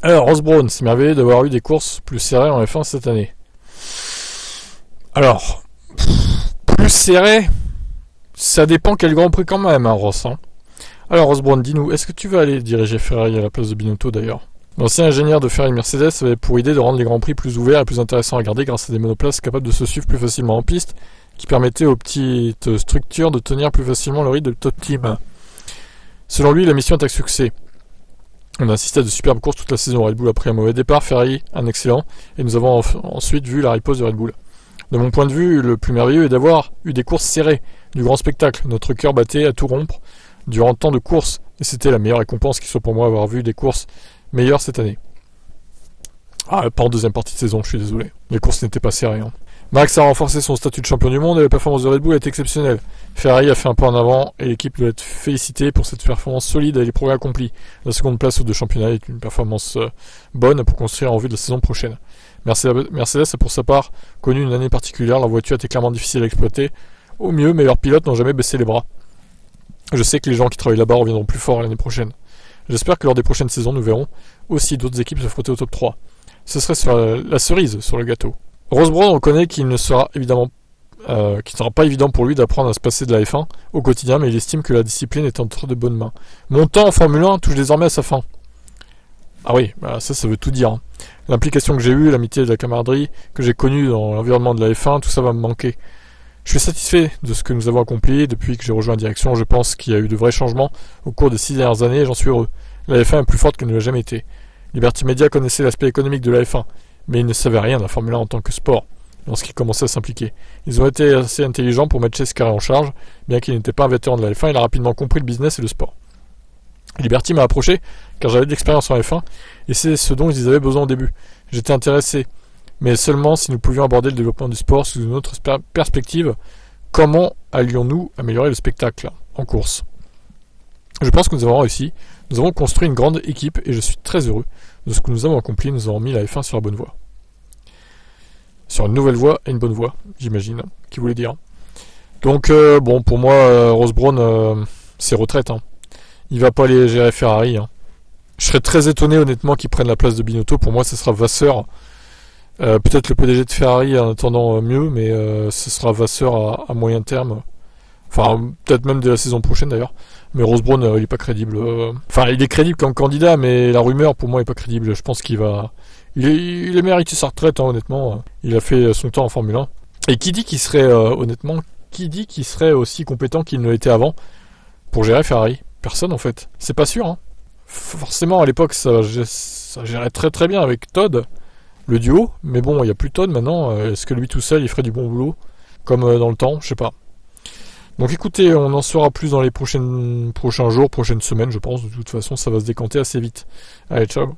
Alors, Ross Brawn s'est merveilleux d'avoir eu des courses plus serrées en F1 cette année. Alors, plus serrées, ça dépend quel Grand Prix quand même, hein, Ross. Hein. Alors, Ross Brawn, dis-nous, est-ce que tu vas aller diriger Ferrari à la place de Binotto d'ailleurs? L'ancien ingénieur de Ferrari Mercedes avait pour idée de rendre les Grands Prix plus ouverts et plus intéressants à regarder grâce à des monoplaces capables de se suivre plus facilement en piste, qui permettaient aux petites structures de tenir plus facilement le rythme de top team. Selon lui, la mission est un succès. On a assisté à de superbes courses toute la saison. Red Bull a pris un mauvais départ, Ferrari un excellent, et nous avons ensuite vu la riposte de Red Bull. De mon point de vue, le plus merveilleux est d'avoir eu des courses serrées, du grand spectacle. Notre cœur battait à tout rompre durant tant de courses, et c'était la meilleure récompense qui soit pour moi avoir vu des courses meilleures cette année. Ah, pas en deuxième partie de saison, je suis désolé. Les courses n'étaient pas serrées. Hein. Max a renforcé son statut de champion du monde et la performance de Red Bull est exceptionnelle. Ferrari a fait un pas en avant et l'équipe doit être félicitée pour cette performance solide et les progrès accomplis. La seconde place aux deux championnats est une performance bonne pour construire en vue de la saison prochaine. Mercedes a pour sa part connu une année particulière, leur voiture était clairement difficile à exploiter. Au mieux, mais leurs pilotes n'ont jamais baissé les bras. Je sais que les gens qui travaillent là-bas reviendront plus forts l'année prochaine. J'espère que lors des prochaines saisons, nous verrons aussi d'autres équipes se frotter au top 3. Ce serait la cerise sur le gâteau. Ross Brawn reconnaît qu'il ne sera pas évident pour lui d'apprendre à se passer de la F1 au quotidien, mais il estime que la discipline est entre de bonnes mains. Mon temps en Formule 1 touche désormais à sa fin. Ah oui, bah ça veut tout dire. Hein. L'implication que j'ai eue, l'amitié et la camaraderie que j'ai connue dans l'environnement de la F1, tout ça va me manquer. Je suis satisfait de ce que nous avons accompli depuis que j'ai rejoint la direction. Je pense qu'il y a eu de vrais changements au cours des 6 dernières années et j'en suis heureux. La F1 est plus forte qu'elle ne l'a jamais été. Liberty Media connaissait l'aspect économique de la F1, mais ils ne savaient rien de la Formule 1 en tant que sport lorsqu'ils commençaient à s'impliquer. Ils ont été assez intelligents pour mettre Chase Carey en charge, bien qu'il n'était pas un vétéran de la F1, il a rapidement compris le business et le sport. Liberty m'a approché, car j'avais de l'expérience en F1, et c'est ce dont ils avaient besoin au début. J'étais intéressé, mais seulement si nous pouvions aborder le développement du sport sous une autre perspective. Comment allions-nous améliorer le spectacle en course? Je pense que nous avons réussi. Nous avons construit une grande équipe et je suis très heureux de ce que nous avons accompli. Nous avons mis la F1 sur la bonne voie. Sur une nouvelle voie et une bonne voie, j'imagine, qui voulait dire. Donc, bon, pour moi, Ross Brawn, c'est retraite. Hein. Il va pas aller gérer Ferrari. Hein. Je serais très étonné, honnêtement, qu'il prenne la place de Binotto. Pour moi, ce sera Vasseur. Peut-être le PDG de Ferrari en attendant mieux, mais ce sera Vasseur à moyen terme. Enfin, peut-être même dès la saison prochaine d'ailleurs. Mais Ross Brawn, il est pas crédible. Enfin, il est crédible comme candidat, mais la rumeur pour moi est pas crédible. Je pense qu'il va... Il est mérité sa retraite, hein, honnêtement. Il a fait son temps en Formule 1. Et qui dit qu'il serait, honnêtement, qui dit qu'il serait aussi compétent qu'il ne l'était avant pour gérer Ferrari? Personne en fait. C'est pas sûr. Hein. Forcément, à l'époque, ça gérait très très bien avec Todd, le duo. Mais bon, il n'y a plus Todd maintenant. Est-ce que lui tout seul, il ferait du bon boulot comme dans le temps? Je sais pas. Donc écoutez, on en saura plus dans les prochains jours, prochaines semaines, je pense. De toute façon, ça va se décanter assez vite. Allez, ciao.